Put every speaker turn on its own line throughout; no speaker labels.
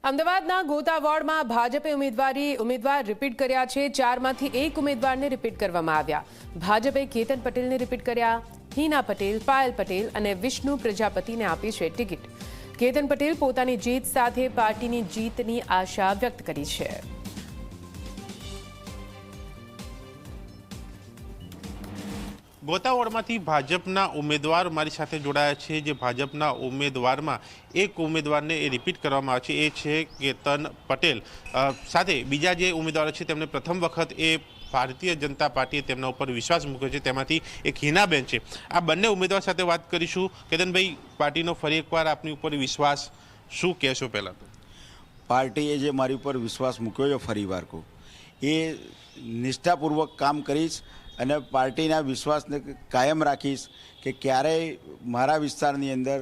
અમદાવાદના ગોતા વોર્ડમાં ભાજપે ઉમેદવાર રિપીટ કર્યા છે। 4માંથી 1 ઉમેદવારને રિપીટ કરવામાં આવ્યા। ભાજપે કેતન પટેલને રિપીટ કર્યા। હિના પટેલ, પાયલ પટેલ અને વિષ્ણુ પ્રજાપતિને આપી છે ટિકિટ। કેતન પટેલ પોતાની જીત સાથે પાર્ટીની જીતની આશા વ્યક્ત કરી છે।
ગોતા વોર્ડમાંથી ભાજપના ઉમેદવાર મારી સાથે જોડાયા છે। જે ભાજપના ઉમેદવારમાં એક ઉમેદવારને રિપીટ કરવામાં આવે છે, એ છે કેતન પટેલ। સાથે બીજા જે ઉમેદવારો છે તેમને પ્રથમ વખત એ ભારતીય જનતા પાર્ટીએ તેમના ઉપર વિશ્વાસ મૂક્યો છે, તેમાંથી એક હિનાબેન છે। આ બંને ઉમેદવાર સાથે વાત કરીશું। કેતનભાઈ, પાર્ટીનો ફરી એકવાર આપની ઉપર વિશ્વાસ, શું કહેશો? પહેલાં તો
પાર્ટીએ જે મારી ઉપર વિશ્વાસ મૂક્યો છે ફરીવાર એ નિષ્ઠાપૂર્વક કામ કરીશ અને પાર્ટીના વિશ્વાસને કાયમ રાખીશ કે ક્યારેય મારા વિસ્તારની અંદર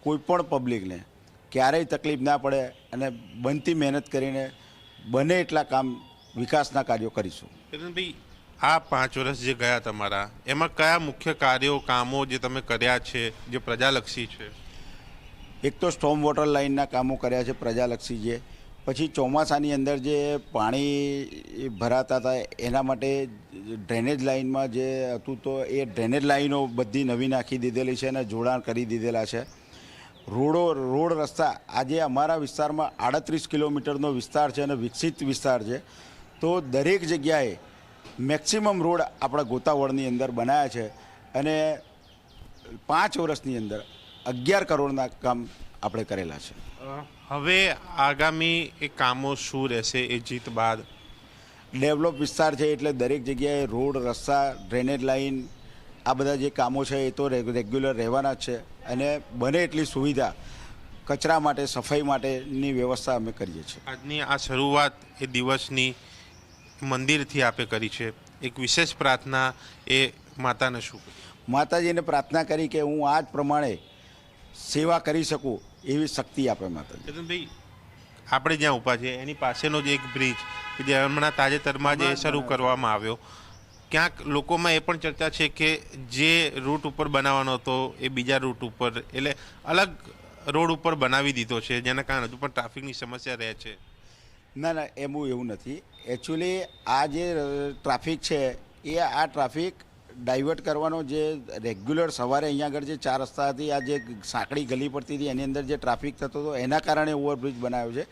કોઈ પણ પબ્લિકને ક્યારેય તકલીફ ના પડે અને બનતી મહેનત કરીને બને એટલા કામ વિકાસના કાર્યો કરીશું।
કેતનભાઈ, આ 5 વર્ષ જે ગયા તમારા, એમાં કયા મુખ્ય કાર્યો, કામો જે તમે કર્યા છે જે પ્રજાલક્ષી છે?
એક તો સ્ટોમ વોટર લાઇનના કામો કર્યા છે પ્રજાલક્ષી છે। પછી ચોમાસાની અંદર જે પાણી ભરાતા હતા એના માટે ડ્રેનેજ લાઇનમાં જે હતું તો એ ડ્રેનેજ લાઇનો બધી નવી નાખી દીધેલી છે અને જોડાણ કરી દીધેલા છે। રોડ રસ્તા આજે અમારા વિસ્તારમાં 38 કિલોમીટરનો વિસ્તાર છે અને વિકસિત વિસ્તાર છે, તો દરેક જગ્યાએ મેક્સિમમ રોડ આપણા ગોતા વોર્ડની અંદર બનાવ્યા છે અને 5 વર્ષની અંદર 11 કરોડના કામ આપણે કરેલા છે।
હવે આગામી એ કામો શું રહેશે એ જીત બાદ?
ડેવલપ વિસ્તાર છે એટલે દરેક જગ્યાએ રોડ, રસ્તા, ડ્રેનેજ લાઇન, આ બધા જે કામો છે એ તો રેગ્યુલર રહેવાના જ છે અને બને એટલી સુવિધા કચરા માટે, સફાઈ માટેની વ્યવસ્થા અમે કરીએ છીએ।
આજની આ શરૂઆત એ દિવસની મંદિરથી આપે કરી છે, એક વિશેષ પ્રાર્થના એ માતાને શું?
માતાજીને પ્રાર્થના કરી કે હું આ જ પ્રમાણે સેવા કરી શકું એવી શક્તિ આપે માતાજી।
કેતનભાઈ, આપણે જ્યાં ઊભા છે એની પાસેનો જ એક બ્રિજ કે જે હમણાં તાજેતરમાં જ શરૂ કરવામાં આવ્યો, ક્યાંક લોકોમાં એ પણ ચર્ચા છે કે જે રૂટ ઉપર બનાવવાનો હતો એ બીજા રૂટ ઉપર, એટલે અલગ રોડ ઉપર બનાવી દીધો છે, જેના કારણે હજુ પણ ટ્રાફિકની સમસ્યા રહે છે।
ના, એવું નથી। એકચ્યુઅલી આ જે ટ્રાફિક છે એ આ ટ્રાફિક ડાયવર્ટ કરવાનો જે રેગ્યુલર સવારે અહીંયા આગળ જે 4 રસ્તા હતી, આ જે સાંકડી ગલી પડતી હતી એની અંદર જે ટ્રાફિક થતો હતો એના કારણે ઓવરબ્રિજ બનાવ્યો છે।